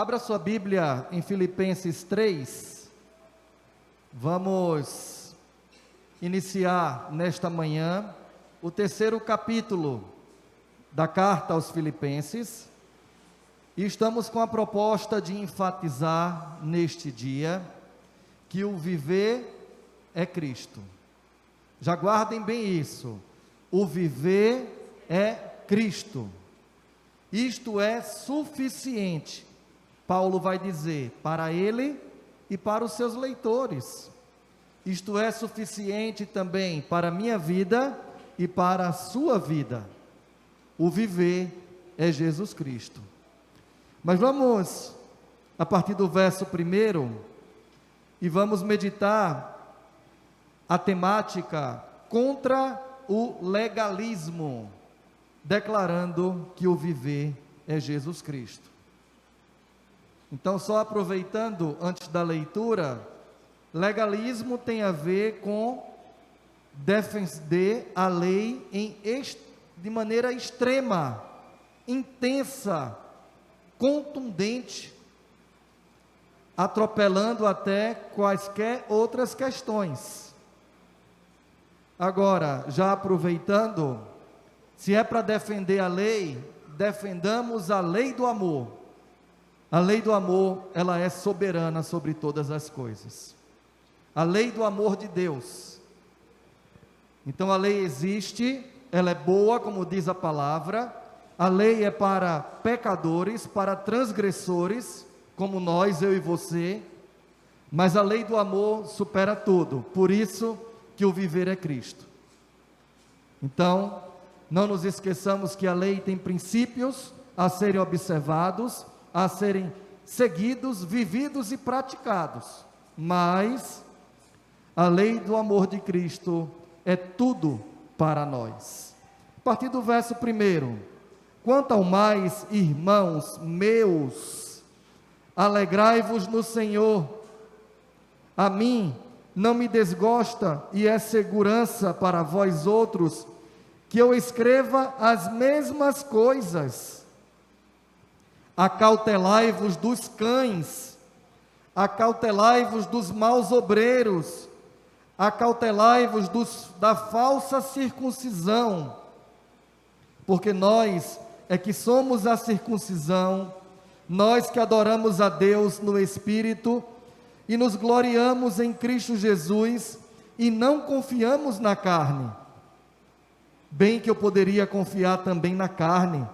Abra sua Bíblia em Filipenses 3. Vamos iniciar nesta manhã o terceiro capítulo da carta aos Filipenses. E estamos com a proposta de enfatizar neste dia que o viver é Cristo. Já guardem bem isso. O viver é Cristo. Isto é suficiente, Paulo vai dizer, para ele e para os seus leitores. Isto é suficiente também para a minha vida e para a sua vida. O viver é Jesus Cristo. Mas vamos, a partir do verso 1, e vamos meditar a temática contra o legalismo, declarando que o viver é Jesus Cristo. Então, só aproveitando antes da leitura, legalismo tem a ver com defender a lei de maneira extrema, intensa, contundente, atropelando até quaisquer outras questões. Agora, já aproveitando, se é para defender a lei, defendamos a lei do amor. A lei do amor, ela é soberana sobre todas as coisas. A lei do amor de Deus. Então a lei existe, ela é boa, como diz a palavra. A lei é para pecadores, para transgressores, como nós, eu e você. Mas a lei do amor supera tudo. Por isso que o viver é Cristo. Então, não nos esqueçamos que a lei tem princípios a serem observados, a serem seguidos, vividos e praticados. Mas a lei do amor de Cristo é tudo para nós. A partir do verso 1: quanto ao mais, irmãos meus, alegrai-vos no Senhor. A mim não me desgosta e é segurança para vós outros que eu escreva as mesmas coisas. Acautelai-vos dos cães, acautelai-vos dos maus obreiros, acautelai-vos da falsa circuncisão, porque nós é que somos a circuncisão, nós que adoramos a Deus no Espírito e nos gloriamos em Cristo Jesus e não confiamos na carne. Bem que eu poderia confiar também na carne.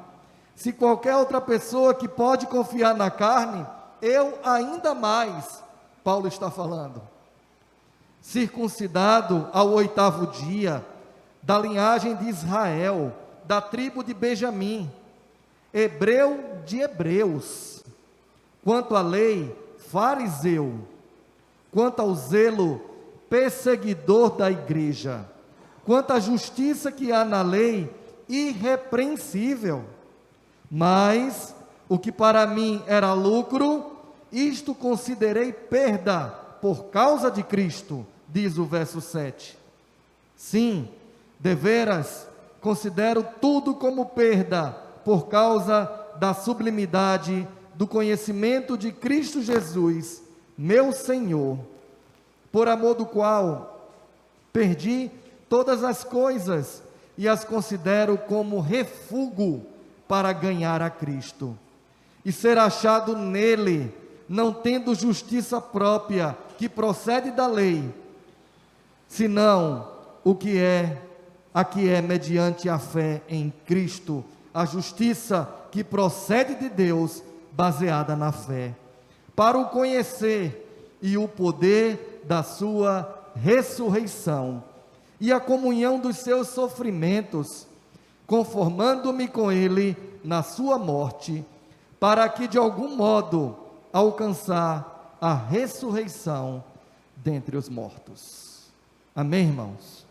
Se qualquer outra pessoa que pode confiar na carne, eu ainda mais, Paulo está falando. Circuncidado ao 8º dia, da linhagem de Israel, da tribo de Benjamim, hebreu de hebreus, quanto à lei, fariseu, quanto ao zelo, perseguidor da igreja, quanto à justiça que há na lei, irrepreensível. Mas o que para mim era lucro, isto considerei perda por causa de Cristo, diz o verso 7. Sim, deveras, considero tudo como perda, por causa da sublimidade do conhecimento de Cristo Jesus, meu Senhor, por amor do qual perdi todas as coisas e as considero como refúgio para ganhar a Cristo e ser achado nele, não tendo justiça própria que procede da lei, senão a que é mediante a fé em Cristo, a justiça que procede de Deus, baseada na fé, para o conhecer e o poder da sua ressurreição e a comunhão dos seus sofrimentos, conformando-me com ele na sua morte, para que de algum modo alcançar a ressurreição dentre os mortos. Amém, irmãos?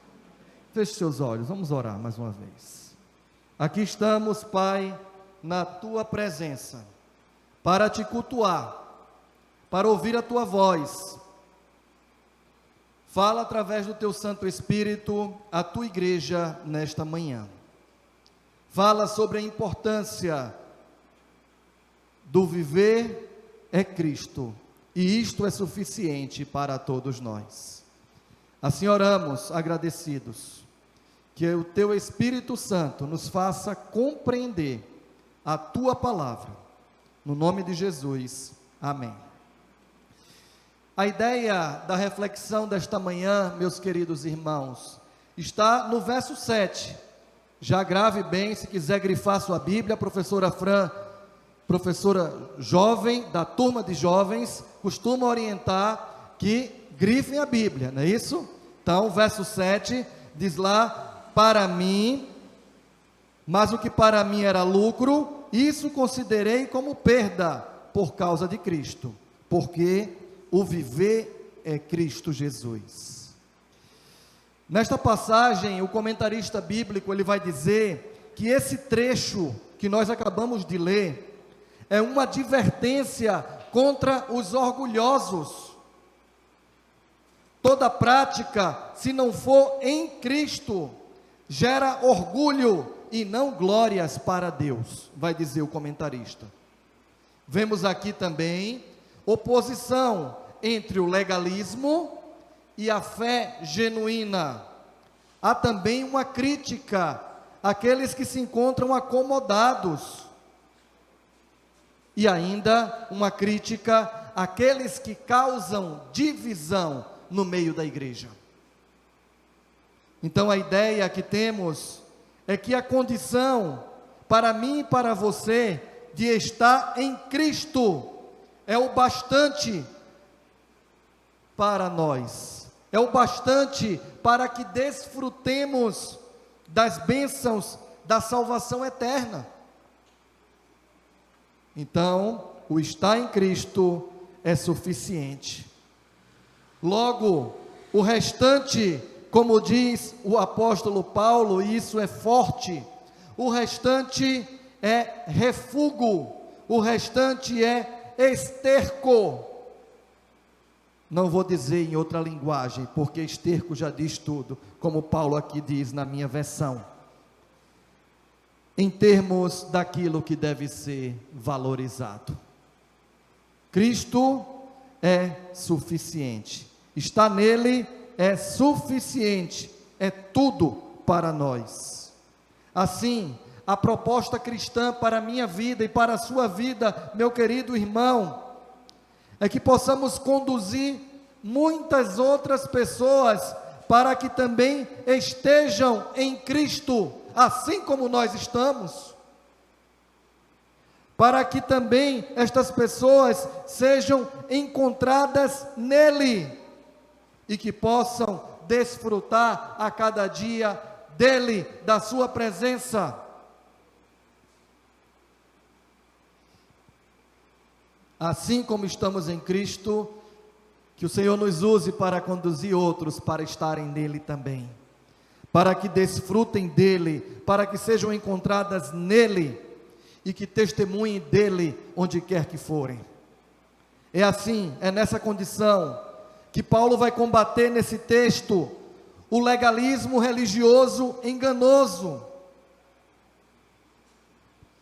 Feche seus olhos, vamos orar mais uma vez. Aqui estamos, Pai, na tua presença, para te cultuar, para ouvir a tua voz. Fala através do teu Santo Espírito a tua igreja nesta manhã. Fala sobre a importância do viver é Cristo, e isto é suficiente para todos nós. Assim oramos agradecidos, que o Teu Espírito Santo nos faça compreender a Tua palavra, no nome de Jesus, amém. A ideia da reflexão desta manhã, meus queridos irmãos, está no verso 7, já grave bem, se quiser grifar sua Bíblia, a professora Fran, professora jovem, da turma de jovens, costuma orientar que grifem a Bíblia, não é isso? Então, o verso 7 diz lá, para mim, mas o que para mim era lucro, isso considerei como perda, por causa de Cristo, porque o viver é Cristo Jesus. Nesta passagem, o comentarista bíblico, ele vai dizer, que esse trecho, que nós acabamos de ler, é uma advertência contra os orgulhosos. Toda prática, se não for em Cristo, gera orgulho e não glórias para Deus, vai dizer o comentarista. Vemos aqui também oposição entre o legalismo e a fé genuína. Há também uma crítica àqueles que se encontram acomodados. E ainda uma crítica àqueles que causam divisão no meio da igreja. Então a ideia que temos é que a condição para mim e para você de estar em Cristo é o bastante para nós, é o bastante para que desfrutemos das bênçãos da salvação eterna. Então, o estar em Cristo é suficiente. Logo, o restante, como diz o apóstolo Paulo, e isso é forte, o restante é refúgio, o restante é esterco. Não vou dizer em outra linguagem, porque esterco já diz tudo, como Paulo aqui diz na minha versão. Em termos daquilo que deve ser valorizado. Cristo é suficiente. Estar nele é suficiente. É tudo para nós. Assim, a proposta cristã para a minha vida e para a sua vida, meu querido irmão, é que possamos conduzir muitas outras pessoas para que também estejam em Cristo, assim como nós estamos, para que também estas pessoas sejam encontradas nele, e que possam desfrutar a cada dia dele, da sua presença. Assim como estamos em Cristo, que o Senhor nos use para conduzir outros para estarem nele também, para que desfrutem dele, para que sejam encontradas nele, e que testemunhem dele onde quer que forem. É assim, é nessa condição, que Paulo vai combater nesse texto, o legalismo religioso enganoso.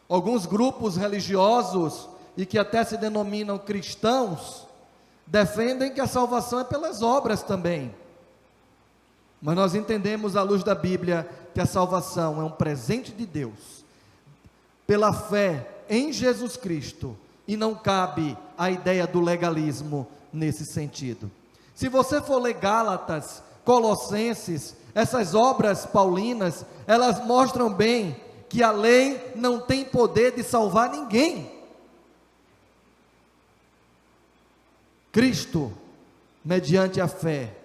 Alguns grupos religiosos, e que até se denominam cristãos, defendem que a salvação é pelas obras também. Mas nós entendemos à luz da Bíblia que a salvação é um presente de Deus, pela fé em Jesus Cristo, e não cabe a ideia do legalismo nesse sentido. Se você for ler Gálatas, Colossenses, essas obras paulinas, elas mostram bem que a lei não tem poder de salvar ninguém. Cristo, mediante a fé,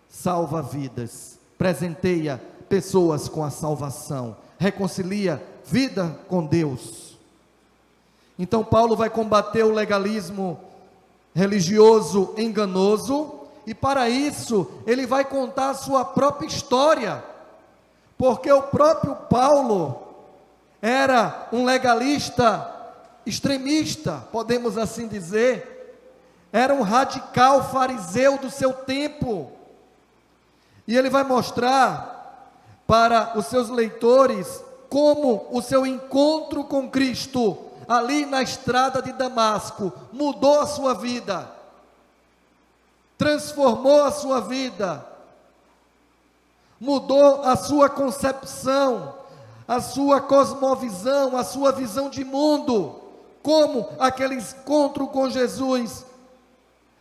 salva vidas, presenteia pessoas com a salvação, reconcilia vida com Deus. Então Paulo vai combater o legalismo religioso enganoso, e para isso ele vai contar a sua própria história, porque o próprio Paulo era um legalista extremista, podemos assim dizer, era um radical fariseu do seu tempo, e ele vai mostrar para os seus leitores como o seu encontro com Cristo ali na estrada de Damasco, mudou a sua vida, transformou a sua vida, mudou a sua concepção, a sua cosmovisão, a sua visão de mundo, como aquele encontro com Jesus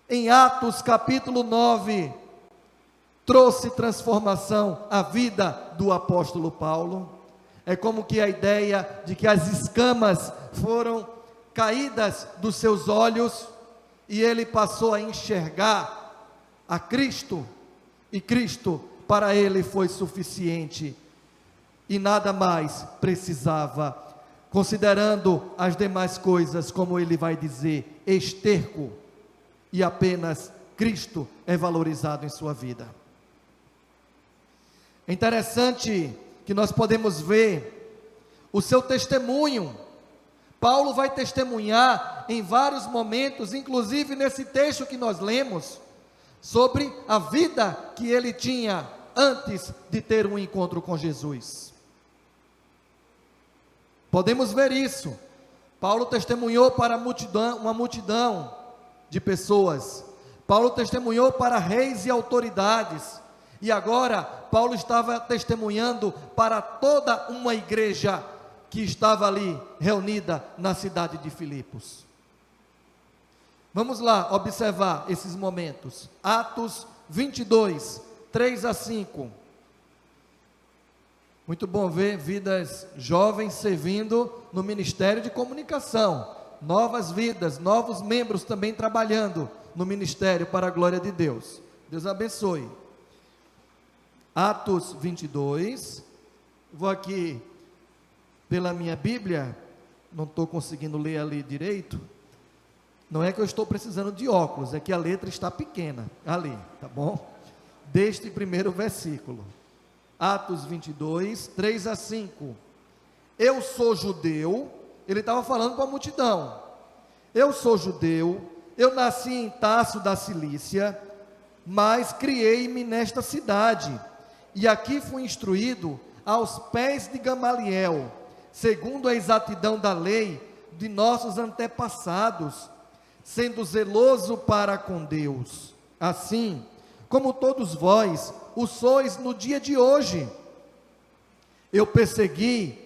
em Atos capítulo 9, trouxe transformação à vida do apóstolo Paulo. É como que a ideia de que as escamas foram caídas dos seus olhos e ele passou a enxergar a Cristo, e Cristo para ele foi suficiente e nada mais precisava, considerando as demais coisas, como ele vai dizer, esterco, e apenas Cristo é valorizado em sua vida. É interessante que nós podemos ver o seu testemunho. Paulo vai testemunhar em vários momentos, inclusive nesse texto que nós lemos, sobre a vida que ele tinha antes de ter um encontro com Jesus. Podemos ver isso. Paulo testemunhou para uma multidão de pessoas. Paulo testemunhou para reis e autoridades. E agora, Paulo estava testemunhando para toda uma igreja que estava ali reunida na cidade de Filipos. Vamos lá observar esses momentos. Atos 22, 3 a 5. Muito bom ver vidas jovens servindo no Ministério de Comunicação. Novas vidas, novos membros também trabalhando no ministério para a glória de Deus. Deus abençoe. Atos 22, vou aqui pela minha Bíblia, não estou conseguindo ler ali direito, não é que eu estou precisando de óculos, é que a letra está pequena, ali, tá bom? Deste primeiro versículo, Atos 22, 3 a 5, eu sou judeu, ele estava falando com a multidão, eu sou judeu, eu nasci em Tarso da Cilícia, mas criei-me nesta cidade, e aqui fui instruído aos pés de Gamaliel, segundo a exatidão da lei de nossos antepassados, sendo zeloso para com Deus, assim como todos vós o sois no dia de hoje. Eu persegui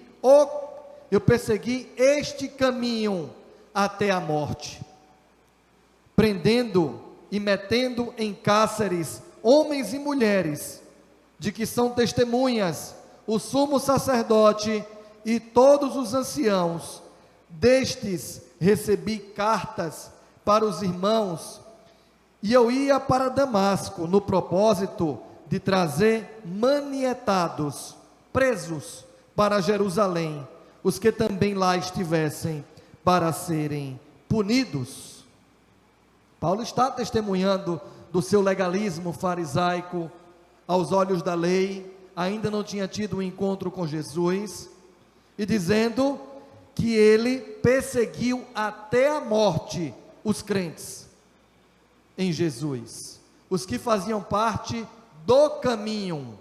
este caminho até a morte, prendendo e metendo em cárceres homens e mulheres, de que são testemunhas o sumo sacerdote e todos os anciãos. Destes recebi cartas para os irmãos, e eu ia para Damasco, no propósito de trazer manietados, presos para Jerusalém, os que também lá estivessem, para serem punidos. Paulo está testemunhando do seu legalismo farisaico, aos olhos da lei, ainda não tinha tido um encontro com Jesus, e dizendo que ele perseguiu até a morte os crentes em Jesus, os que faziam parte do caminho,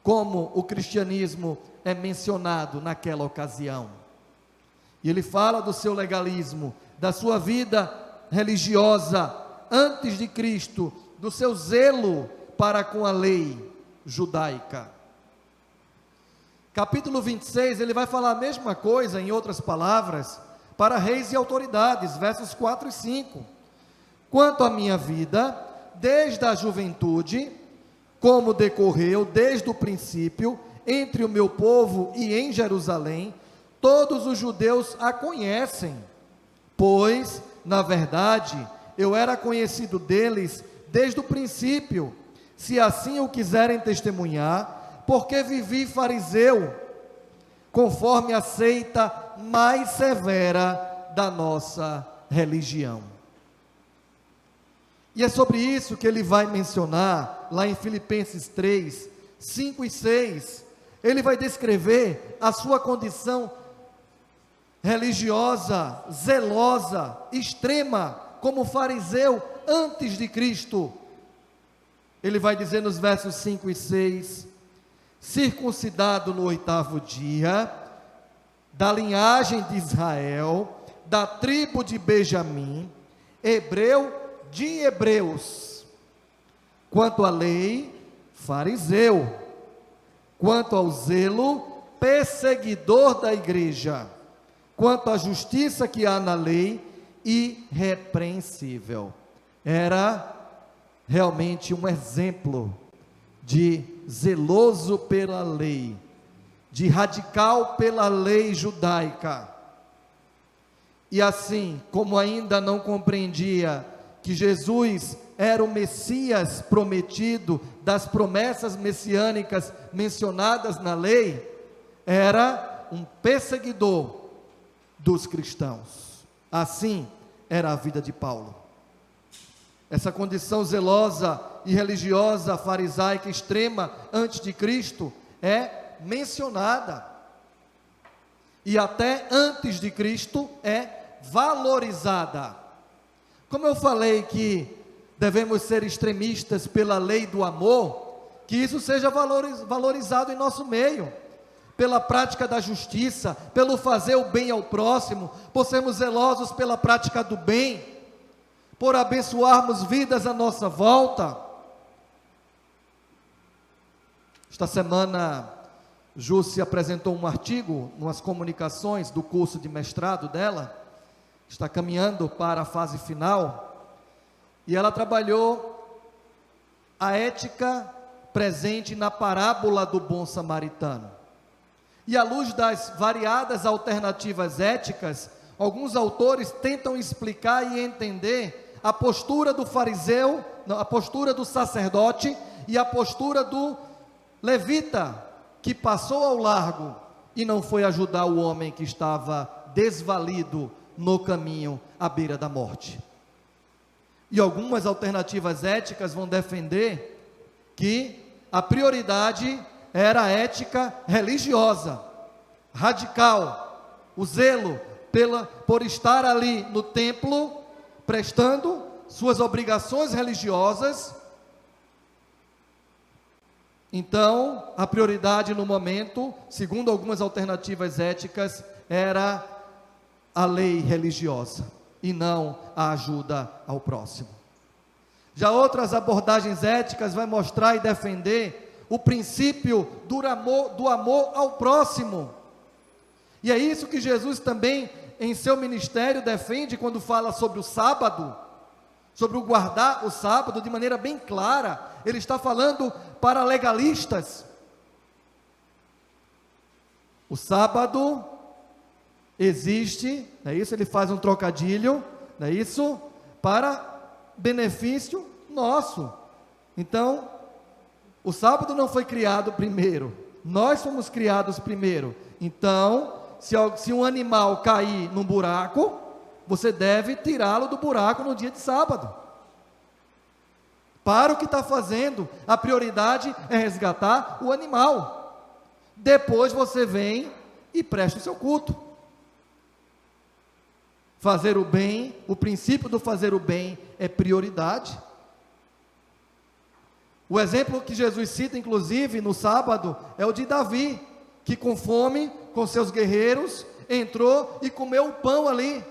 como o cristianismo é mencionado naquela ocasião. E ele fala do seu legalismo, da sua vida religiosa antes de Cristo, do seu zelo para com a lei judaica. Capítulo 26, ele vai falar a mesma coisa, em outras palavras, para reis e autoridades, versos 4 e 5. Quanto à minha vida, desde a juventude, como decorreu desde o princípio, entre o meu povo e em Jerusalém, todos os judeus a conhecem, pois, na verdade, eu era conhecido deles desde o princípio, se assim o quiserem testemunhar, porque vivi fariseu, conforme a seita mais severa da nossa religião. E é sobre isso que ele vai mencionar, lá em Filipenses 3, 5 e 6, ele vai descrever a sua condição religiosa, zelosa, extrema, como fariseu antes de Cristo. Ele vai dizer nos versos 5 e 6, circuncidado no 8º dia, da linhagem de Israel, da tribo de Benjamim, hebreu de hebreus. Quanto à lei, fariseu. Quanto ao zelo, perseguidor da igreja. Quanto à justiça que há na lei, irrepreensível. Era realmente um exemplo de zeloso pela lei, de radical pela lei judaica. E assim, como ainda não compreendia que Jesus era o Messias prometido, das promessas messiânicas mencionadas na lei, era um perseguidor dos cristãos. Assim era a vida de Paulo. Essa condição zelosa e religiosa, farisaica, extrema, antes de Cristo, é mencionada. E até antes de Cristo é valorizada. Como eu falei que devemos ser extremistas pela lei do amor, que isso seja valorizado em nosso meio, pela prática da justiça, pelo fazer o bem ao próximo, por sermos zelosos pela prática do bem, por abençoarmos vidas à nossa volta. Esta semana, Jússia apresentou um artigo, umas comunicações do curso de mestrado dela, está caminhando para a fase final, e ela trabalhou a ética presente na parábola do bom samaritano. E à luz das variadas alternativas éticas, alguns autores tentam explicar e entender a postura do fariseu, a postura do sacerdote e a postura do levita, que passou ao largo e não foi ajudar o homem que estava desvalido no caminho à beira da morte. E algumas alternativas éticas vão defender que a prioridade era a ética religiosa, radical, o zelo por estar ali no templo, prestando suas obrigações religiosas. Então, a prioridade no momento, segundo algumas alternativas éticas, era a lei religiosa e não a ajuda ao próximo. Já outras abordagens éticas vão mostrar e defender o princípio do amor ao próximo. E é isso que Jesus também, em seu ministério, defende quando fala sobre o sábado, sobre o guardar o sábado de maneira bem clara. Ele está falando para legalistas. O sábado existe, não é isso? Ele faz um trocadilho, não é isso? Para benefício nosso. Então, o sábado não foi criado primeiro, nós fomos criados primeiro. Então, se um animal cair num buraco, você deve tirá-lo do buraco no dia de sábado. Para o que está fazendo, a prioridade é resgatar o animal. Depois você vem e presta o seu culto. Fazer o bem, o princípio do fazer o bem é prioridade. O exemplo que Jesus cita, inclusive, no sábado, é o de Davi, que com fome, com seus guerreiros, entrou e comeu o pão ali.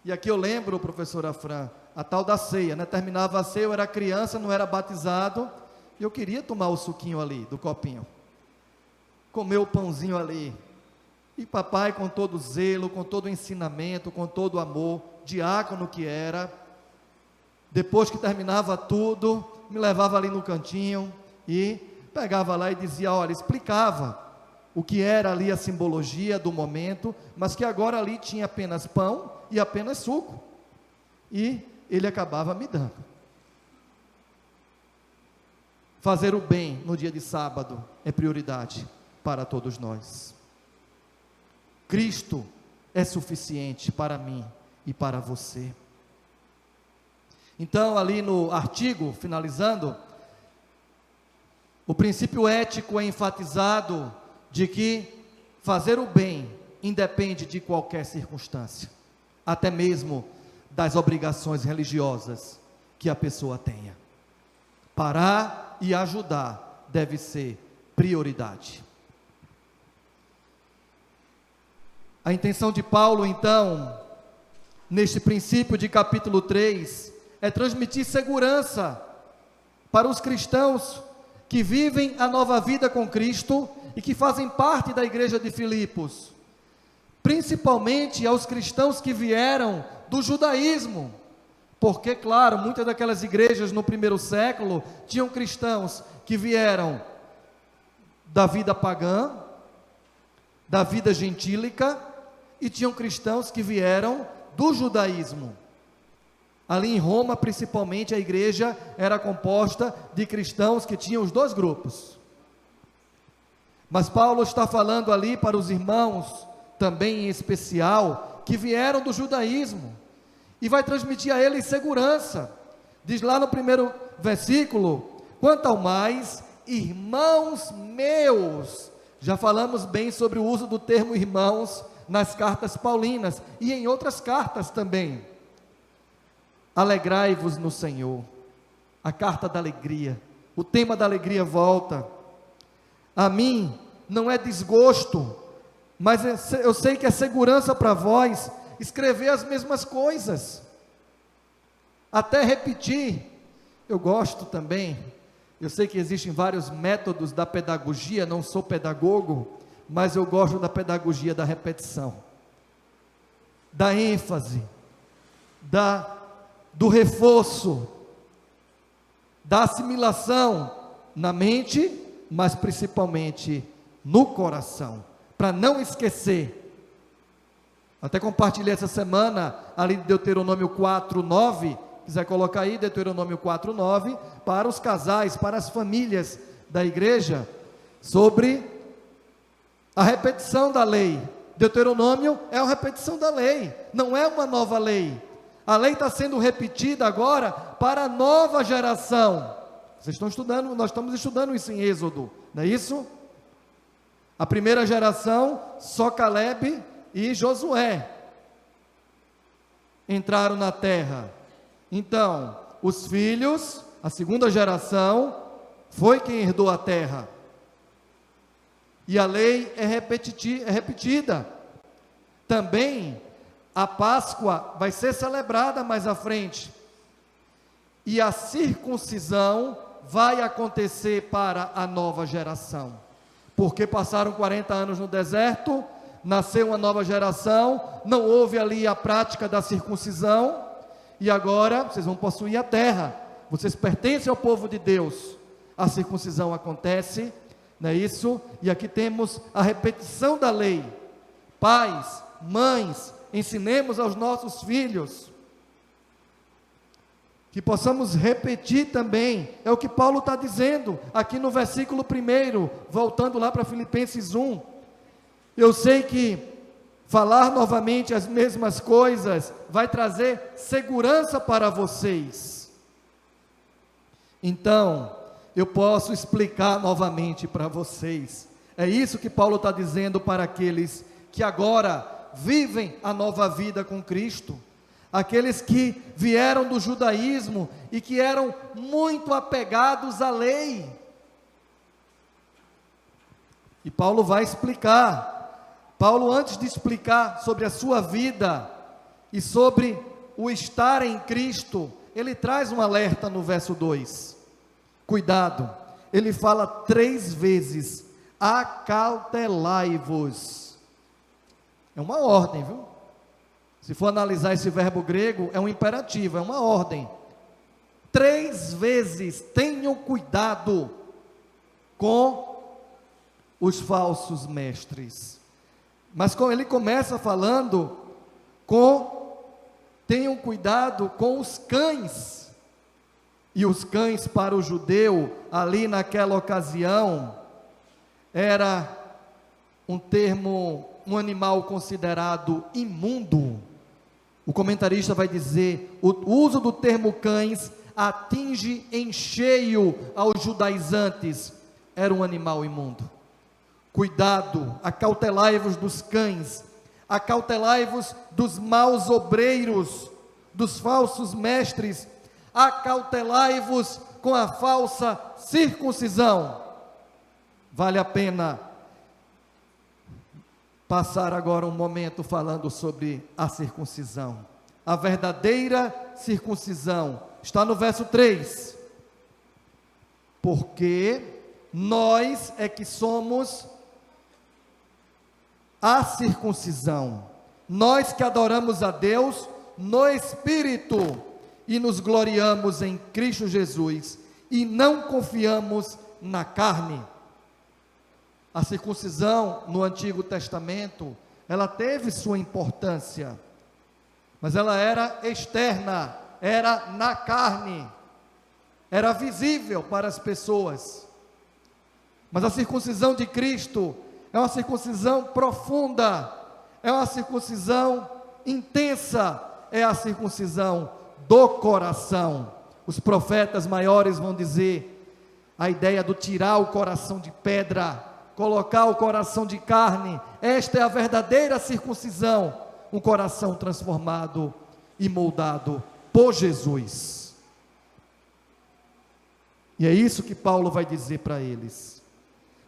E aqui eu lembro, professora Fran, a tal da ceia, né? Terminava a ceia, eu era criança, não era batizado, e eu queria tomar o suquinho ali, do copinho. Comer o pãozinho ali. E papai, com todo zelo, com todo ensinamento, com todo amor, diácono que era, depois que terminava tudo, me levava ali no cantinho e pegava lá e dizia, olha, explicava o que era ali a simbologia do momento, mas que agora ali tinha apenas pão e apenas suco. E ele acabava me dando. Fazer o bem no dia de sábado é prioridade para todos nós. Cristo é suficiente para mim e para você. Então, ali no artigo, finalizando, o princípio ético é enfatizado de que fazer o bem independe de qualquer circunstância, até mesmo das obrigações religiosas que a pessoa tenha. Parar e ajudar deve ser prioridade. A intenção de Paulo, então, neste princípio de capítulo 3, é transmitir segurança para os cristãos que vivem a nova vida com Cristo e que fazem parte da igreja de Filipos, principalmente aos cristãos que vieram do judaísmo, porque, claro, muitas daquelas igrejas no primeiro século tinham cristãos que vieram da vida pagã, da vida gentílica, e tinham cristãos que vieram do judaísmo. Ali em Roma, principalmente, a igreja era composta de cristãos que tinham os dois grupos. Mas Paulo está falando ali para os irmãos, também em especial, que vieram do judaísmo, e vai transmitir a eles segurança. Diz lá no primeiro versículo: quanto ao mais, irmãos meus. Já falamos bem sobre o uso do termo irmãos nas cartas paulinas e em outras cartas também. Alegrai-vos no Senhor. A carta da alegria, o tema da alegria volta. A mim não é desgosto, mas eu sei que é segurança para vós escrever as mesmas coisas, até repetir. Eu gosto também, eu sei que existem vários métodos da pedagogia, não sou pedagogo, mas eu gosto da pedagogia da repetição, da ênfase, do reforço, da assimilação na mente, mas principalmente no coração, para não esquecer. Até compartilhei essa semana, ali de Deuteronômio 4:9, quiser colocar aí, Deuteronômio 4:9, para os casais, para as famílias da igreja, sobre a repetição da lei. Deuteronômio é a repetição da lei, não é uma nova lei. A lei está sendo repetida agora para a nova geração. Vocês estão estudando, nós estamos estudando isso em Êxodo, não é isso? A primeira geração, só Caleb e Josué entraram na terra. Então, os filhos, a segunda geração, foi quem herdou a terra. E a lei é repetida. Também a Páscoa vai ser celebrada mais à frente. E a circuncisão vai acontecer para a nova geração. Porque passaram 40 anos no deserto, nasceu uma nova geração, não houve ali a prática da circuncisão, e agora vocês vão possuir a terra, vocês pertencem ao povo de Deus. A circuncisão acontece, não é isso? E aqui temos a repetição da lei. Pais, mães, ensinemos aos nossos filhos, que possamos repetir também, é o que Paulo está dizendo, aqui no versículo 1, voltando lá para Filipenses 1, eu sei que falar novamente as mesmas coisas vai trazer segurança para vocês, então, eu posso explicar novamente para vocês, é isso que Paulo está dizendo para aqueles que agora vivem a nova vida com Cristo, aqueles que vieram do judaísmo e que eram muito apegados à lei. E Paulo vai explicar. Paulo, antes de explicar sobre a sua vida e sobre o estar em Cristo, ele traz um alerta no verso 2. Cuidado, ele fala 3 vezes: acautelai-vos. É uma ordem, viu? Se for analisar esse verbo grego, é um imperativo, é uma ordem. 3 vezes, tenham cuidado com os mestres. Mas ele começa falando tenham cuidado com os cães. E os cães para o judeu, ali naquela ocasião, era um termo, um animal considerado imundo. O comentarista vai dizer, o uso do termo cães atinge em cheio aos judaizantes, era um animal imundo. Cuidado, acautelai-vos dos cães, acautelai-vos dos maus obreiros, dos falsos mestres, acautelai-vos com a falsa circuncisão. Vale a pena passar agora um momento falando sobre a circuncisão. a verdadeira circuncisão. Está no verso 3. Porque nós é que somos a circuncisão, nós que adoramos a Deus no Espírito e nos gloriamos em Cristo Jesus e não confiamos na carne. A circuncisão no Antigo Testamento, ela teve sua importância, mas ela era externa, era na carne, era visível para as pessoas. Mas a circuncisão de Cristo é uma circuncisão profunda, é uma circuncisão intensa, é a circuncisão do coração. Os profetas maiores vão dizer a ideia do tirar o coração de pedra, colocar o coração de carne. Esta é a verdadeira circuncisão, um coração transformado e moldado por Jesus. E é isso que Paulo vai dizer para eles.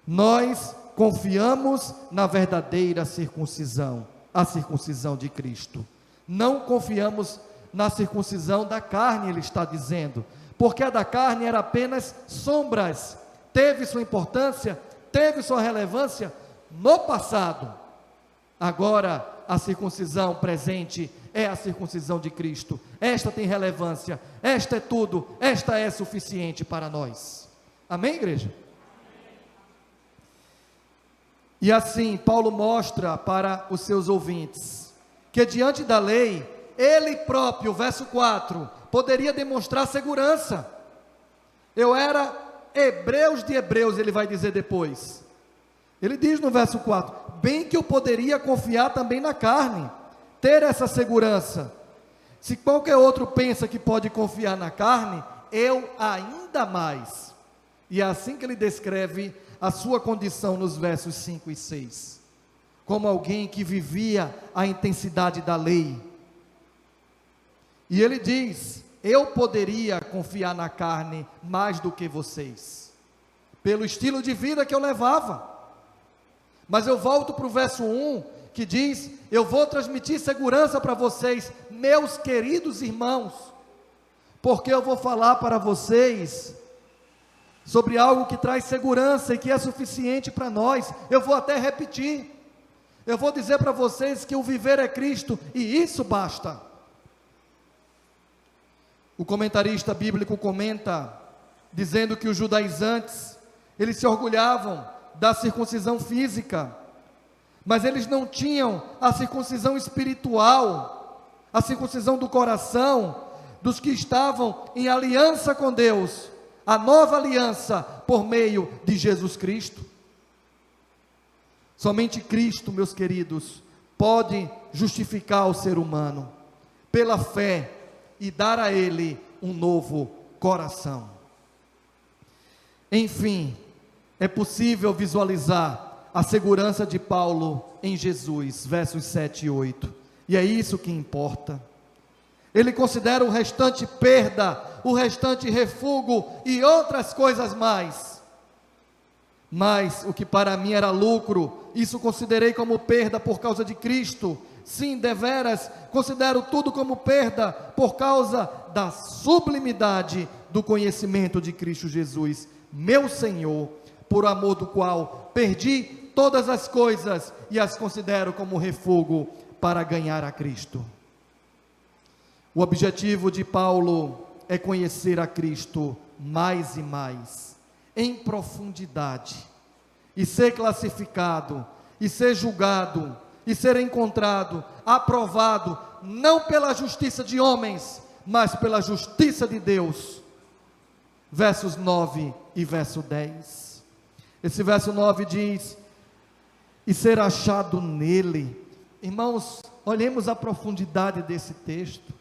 Nós confiamos na verdadeira circuncisão, a circuncisão de Cristo. Não confiamos na circuncisão da carne, ele está dizendo, porque a da carne era apenas sombras, teve sua importância, teve sua relevância no passado. Agora, a circuncisão presente é a circuncisão de Cristo. Esta tem relevância, esta é tudo, esta é suficiente para nós. Amém, igreja? E assim, Paulo mostra para os seus ouvintes, que diante da lei, ele próprio, verso 4, poderia demonstrar segurança. Eu era hebreus de hebreus, ele vai dizer depois. Ele diz no verso 4, bem que eu poderia confiar também na carne, ter essa segurança. Se qualquer outro pensa que pode confiar na carne, eu ainda mais. E é assim que ele descreve a sua condição nos versos 5 e 6, como alguém que vivia a intensidade da lei. E ele diz, eu poderia confiar na carne mais do que vocês, pelo estilo de vida que eu levava. Mas eu volto para o verso 1, que diz, eu vou transmitir segurança para vocês, meus queridos irmãos, porque eu vou falar para vocês sobre algo que traz segurança e que é suficiente para nós. Eu vou até repetir, eu vou dizer para vocês que o viver é Cristo, e isso basta. O comentarista bíblico comenta, dizendo que os judaizantes, eles se orgulhavam da circuncisão física, mas eles não tinham a circuncisão espiritual, a circuncisão do coração, dos que estavam em aliança com Deus, a nova aliança por meio de Jesus Cristo. Somente Cristo, meus queridos, pode justificar o ser humano pela fé e dar a ele um novo coração. Enfim, é possível visualizar a segurança de Paulo em Jesus, versos 7 e 8, e é isso que importa. Ele considera o restante perda, o restante refúgio e outras coisas mais. Mas o que para mim era lucro, isso considerei como perda por causa de Cristo. Sim, deveras, considero tudo como perda por causa da sublimidade do conhecimento de Cristo Jesus, meu Senhor, por amor do qual perdi todas as coisas e as considero como refúgio para ganhar a Cristo. O objetivo de Paulo é conhecer a Cristo mais e mais, em profundidade, e ser classificado, e ser julgado, e ser encontrado, aprovado, não pela justiça de homens, mas pela justiça de Deus. Versos 9 e verso 10. Esse verso 9 diz, e ser achado nele. Irmãos, olhemos a profundidade desse texto.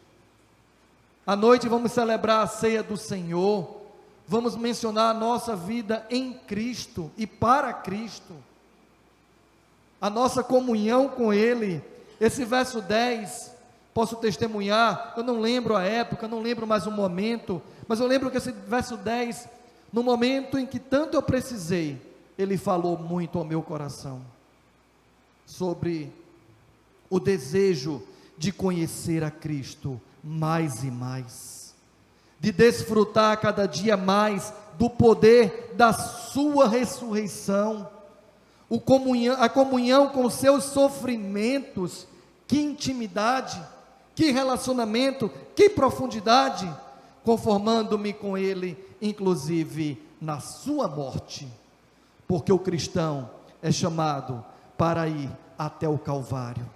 À noite vamos celebrar a ceia do Senhor, vamos mencionar a nossa vida em Cristo e para Cristo, a nossa comunhão com Ele. Esse verso 10, posso testemunhar, eu não lembro a época, não lembro mais o momento, mas eu lembro que esse verso 10, no momento em que tanto eu precisei, ele falou muito ao meu coração, sobre o desejo de conhecer a Cristo mais e mais, de desfrutar cada dia mais do poder da sua ressurreição, a comunhão com os seus sofrimentos. Que intimidade, que relacionamento, que profundidade, conformando-me com Ele, inclusive na sua morte, porque o cristão é chamado para ir até o Calvário,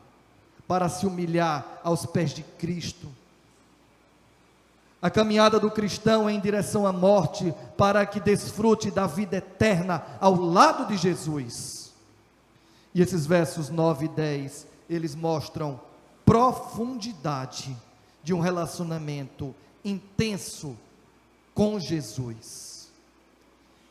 para se humilhar aos pés de Cristo. A caminhada do cristão é em direção à morte, para que desfrute da vida eterna ao lado de Jesus. E esses versos 9 e 10, eles mostram profundidade de um relacionamento intenso com Jesus.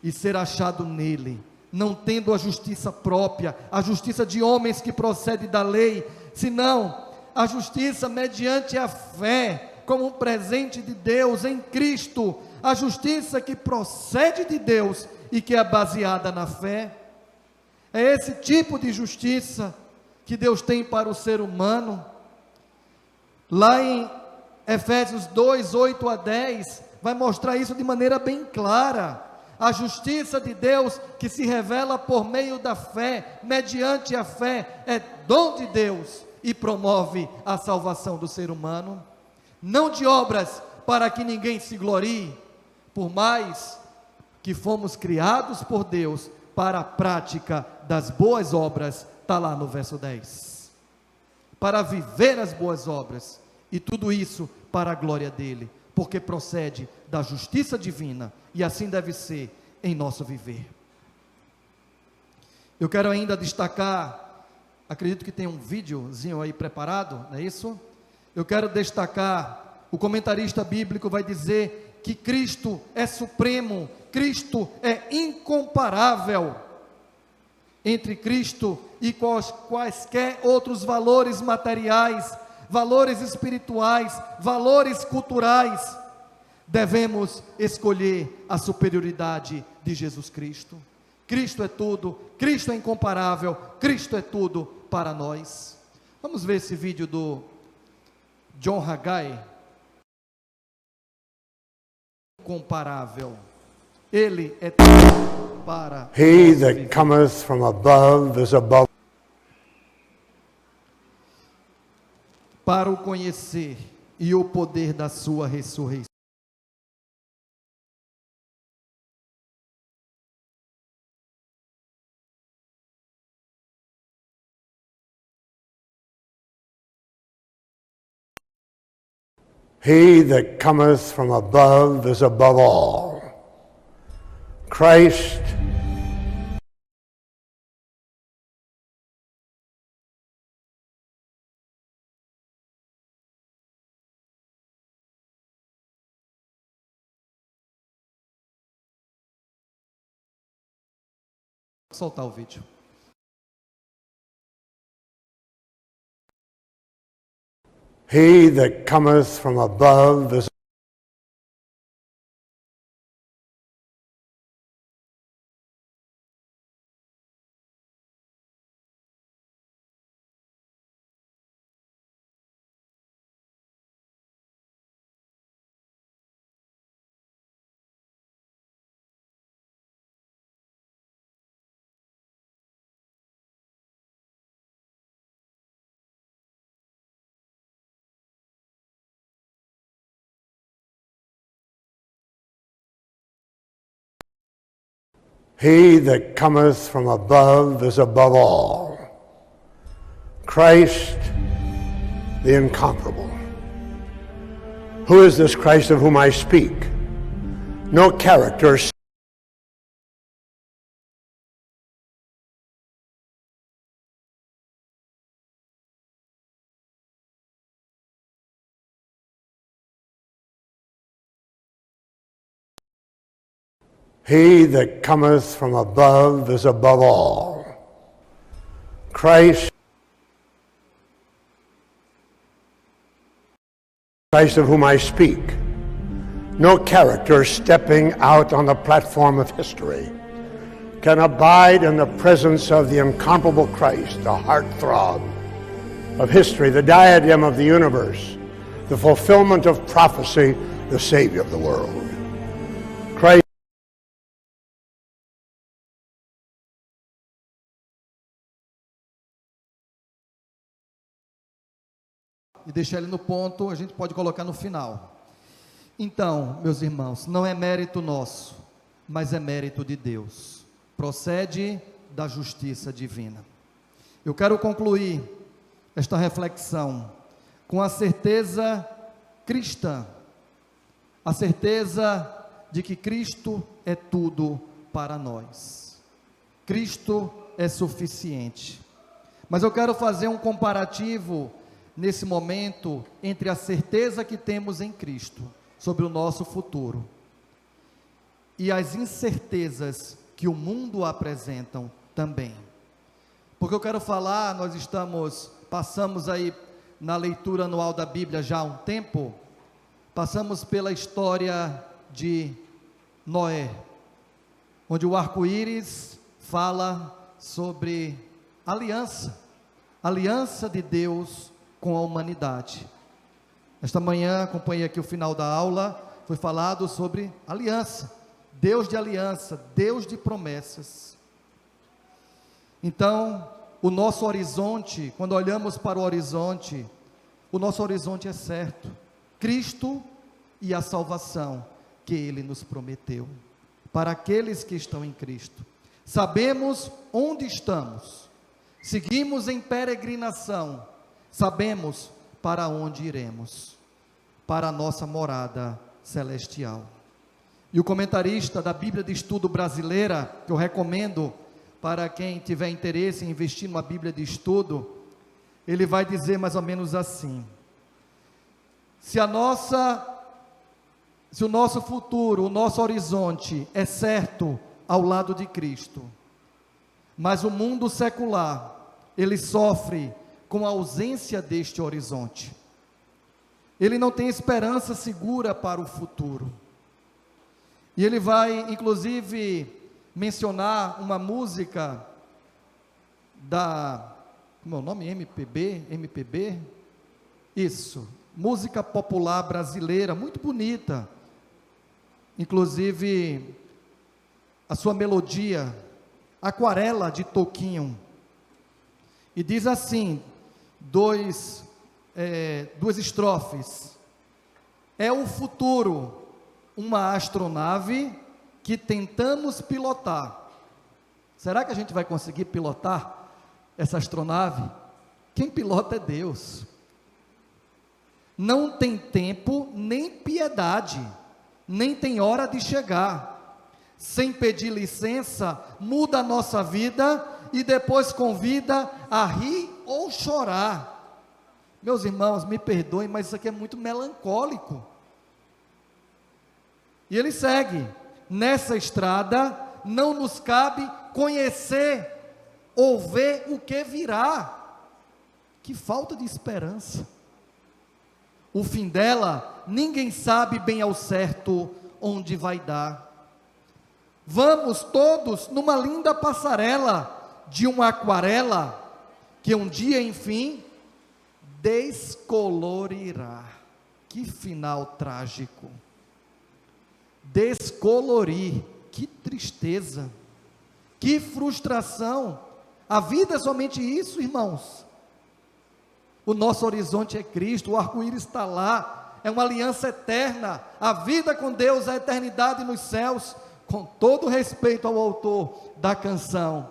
E ser achado nele, não tendo a justiça própria, a justiça de homens que procede da lei, senão a justiça mediante a fé, como um presente de Deus em Cristo, a justiça que procede de Deus e que é baseada na fé. É esse tipo de justiça que Deus tem para o ser humano. Lá em Efésios 2, 8 a 10, vai mostrar isso de maneira bem clara. A justiça de Deus que se revela por meio da fé, mediante a fé, é dom de Deus e promove a salvação do ser humano. Não de obras para que ninguém se glorie, por mais que fomos criados por Deus para a prática das boas obras, está lá no verso 10, para viver as boas obras, e tudo isso para a glória dele, porque procede da justiça divina, e assim deve ser em nosso viver. Eu quero ainda destacar, acredito que tem um videozinho aí preparado, não é isso? Eu quero destacar, o comentarista bíblico vai dizer que Cristo é supremo, Cristo é incomparável. Entre Cristo e quaisquer outros valores materiais, valores espirituais, valores culturais, devemos escolher a superioridade de Jesus Cristo. Cristo é tudo, Cristo é incomparável, Cristo é tudo para nós. Vamos ver esse vídeo do John Haggai. Incomparável, Ele é tudo para He that cometh from above is above. Para o conhecer e o poder da sua ressurreição. He that cometh from above is above all. Christ Soltar o vídeo. He that cometh from above is he that cometh from above is above all. Christ, the incomparable. Who is this Christ of whom I speak? No character. He that cometh from above is above all. Christ of whom I speak. No character stepping out on the platform of history can abide in the presence of the incomparable Christ, the heartthrob, of history, the diadem of the universe, the fulfillment of prophecy, the Savior of the world. Christ e deixar ele no ponto, a gente pode colocar no final. Então, meus irmãos, não é mérito nosso, mas é mérito de Deus. Procede da justiça divina. Eu quero concluir esta reflexão com a certeza cristã, a certeza de que Cristo é tudo para nós. Cristo é suficiente. Mas eu quero fazer um comparativo nesse momento entre a certeza que temos em Cristo sobre o nosso futuro e as incertezas que o mundo apresentam também. Porque eu quero falar, nós passamos aí na leitura anual da Bíblia já há um tempo, passamos pela história de Noé, onde o arco-íris fala sobre aliança de Deus com a humanidade. Esta manhã, acompanhei aqui o final da aula, foi falado sobre aliança, Deus de aliança, Deus de promessas. Então, o nosso horizonte, quando olhamos para o horizonte, o nosso horizonte é certo, Cristo e a salvação que Ele nos prometeu, para aqueles que estão em Cristo. Sabemos onde estamos, seguimos em peregrinação, sabemos para onde iremos, para a nossa morada celestial. E o comentarista da Bíblia de Estudo Brasileira, que eu recomendo para quem tiver interesse em investir numa Bíblia de Estudo, ele vai dizer mais ou menos assim: se o nosso futuro, o nosso horizonte é certo ao lado de Cristo, mas o mundo secular, ele sofre com a ausência deste horizonte. Ele não tem esperança segura para o futuro. E ele vai, inclusive, mencionar uma música como é o nome? MPB? Isso, música popular brasileira, muito bonita. Inclusive, a sua melodia, Aquarela de Toquinho. E diz assim, duas estrofes: é o futuro uma astronave que tentamos pilotar. Será que a gente vai conseguir pilotar essa astronave? Quem pilota é Deus. Não tem tempo nem piedade, nem tem hora de chegar. Sem pedir licença, muda a nossa vida e depois convida a rir ou chorar. Meus irmãos, me perdoem, mas isso aqui é muito melancólico. E ele segue: nessa estrada não nos cabe conhecer ou ver o que virá. Que falta de esperança. O fim dela, ninguém sabe bem ao certo onde vai dar. Vamos todos numa linda passarela de uma aquarela que um dia, enfim, descolorirá. Que final trágico. Descolorir, que tristeza, que frustração. A vida é somente isso, irmãos. O nosso horizonte é Cristo, o arco-íris está lá, é uma aliança eterna. A vida com Deus é a eternidade nos céus, com todo respeito ao autor da canção.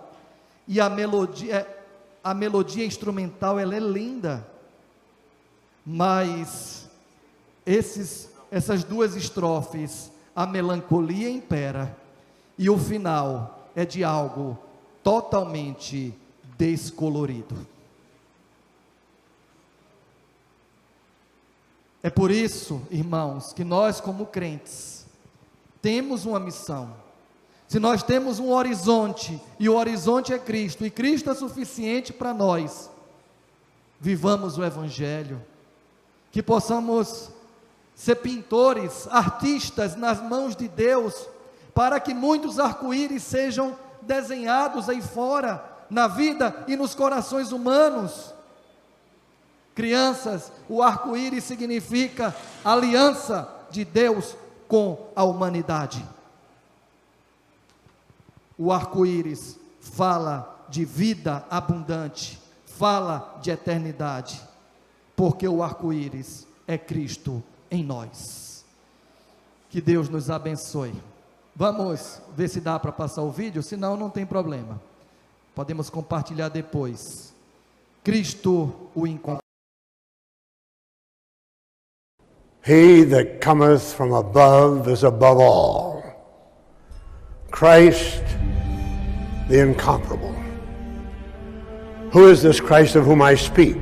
E a melodia instrumental, ela é linda, mas essas duas estrofes, a melancolia impera, e o final é de algo totalmente descolorido. É por isso, irmãos, que nós como crentes, temos uma missão. Se nós temos um horizonte, e o horizonte é Cristo, e Cristo é suficiente para nós, vivamos o Evangelho, que possamos ser pintores, artistas nas mãos de Deus, para que muitos arco-íris sejam desenhados aí fora, na vida e nos corações humanos. Crianças, o arco-íris significa aliança de Deus com a humanidade. O arco-íris fala de vida abundante, fala de eternidade, porque o arco-íris é Cristo em nós. Que Deus nos abençoe. Vamos ver se dá para passar o vídeo, senão não tem problema. Podemos compartilhar depois. Cristo o encontrou. He that cometh from above is above all. Christ, the incomparable. Who is this Christ of whom I speak?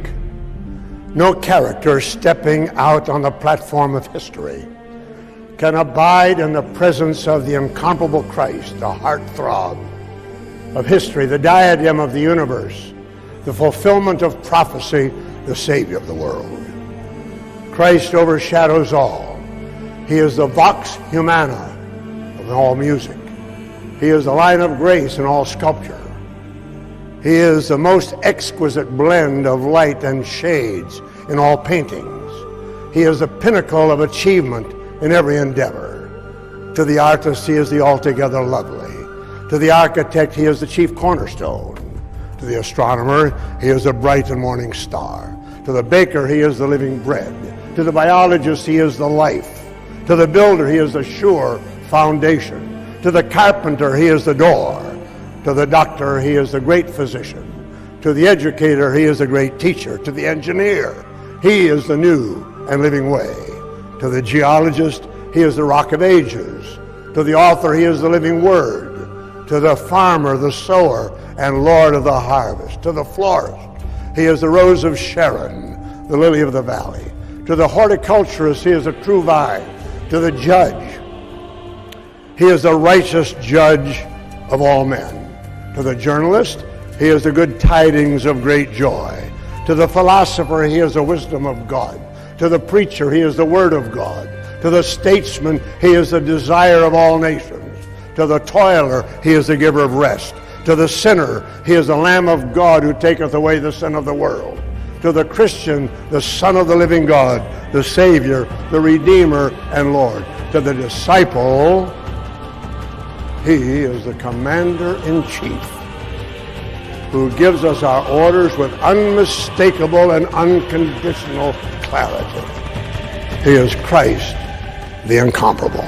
No character stepping out on the platform of history can abide in the presence of the incomparable Christ, the heartthrob of history, the diadem of the universe, the fulfillment of prophecy, the Savior of the world. Christ overshadows all. He is the vox humana of all music. He is the line of grace in all sculpture. He is the most exquisite blend of light and shades in all paintings. He is the pinnacle of achievement in every endeavor. To the artist, he is the altogether lovely. To the architect, he is the chief cornerstone. To the astronomer, he is the bright and morning star. To the baker, he is the living bread. To the biologist, he is the life. To the builder, he is the sure foundation. To the carpenter, he is the door. To the doctor, he is the great physician. To the educator, he is the great teacher. To the engineer, he is the new and living way. To the geologist, he is the rock of ages. To the author, he is the living word. To the farmer, the sower, and Lord of the harvest. To the florist, he is the rose of Sharon, the lily of the valley. To the horticulturist, he is a true vine. To the judge, he is the righteous judge of all men. To the journalist, he is the good tidings of great joy. To the philosopher, he is the wisdom of God. To the preacher, he is the word of God. To the statesman, he is the desire of all nations. To the toiler, he is the giver of rest. To the sinner, he is the Lamb of God who taketh away the sin of the world. To the Christian, the Son of the living God, the Savior, the Redeemer, and Lord. To the disciple, he is the commander-in-chief who gives us our orders with unmistakable and unconditional clarity. He is Christ, the incomparable.